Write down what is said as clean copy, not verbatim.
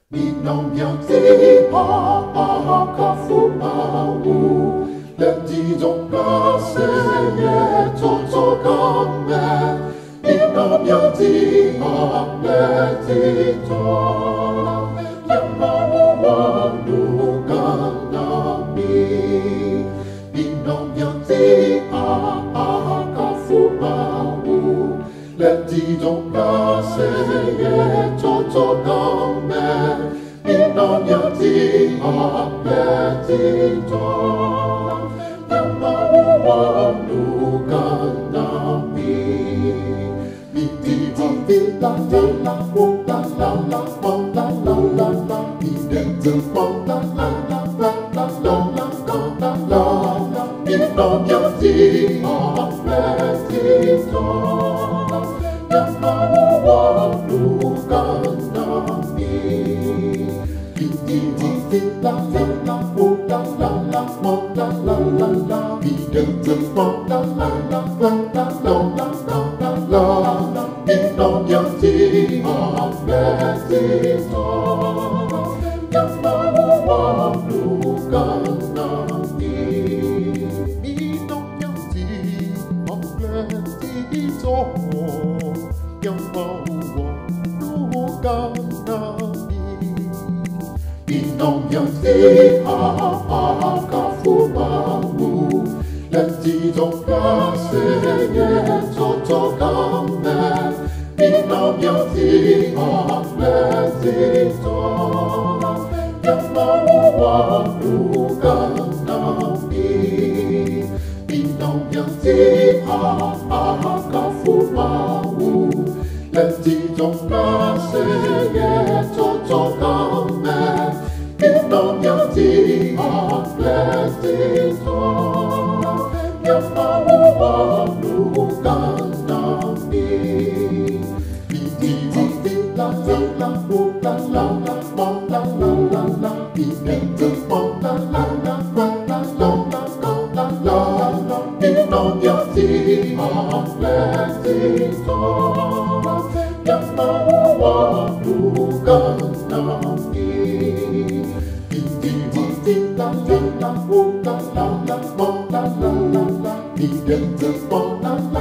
你能让地下卡夫巴乌，两地中卡塞耶做卡咩？你能让地下咩地做？yang mau walu kanami, minong yang ti kafu mau, let di dong ka se ye cho kame, minong yang ti let di dong, yang mau walu kanami, mi ti la la la la la la la la. The fong la la la la la la la la la la. In on your tea, on plenty talk. Yamawa Lukanami. Di la la la la la la la la la la. The fong la la la la la la la la la. In on your tea, on plenty talk. Yamawa Lukanami. Minong yang ti ang plenty talk. Yamawa Lukanami. Minong yang ti kafu mau. Plenty talk kasi ye cho kame. Minong yang ti plenty talk. Yamawa Lukanami. Minong yang ti kafu mau. Plenty talk kasi ye cho kame. Minong yang ti plenty talk. Yamawa Lukanami. La la la la la la la la la. The fong la la la la la la la la la. Minong yang ti plenty talk. Yamawa Lukanami. La la la la la la la la la. The fong la la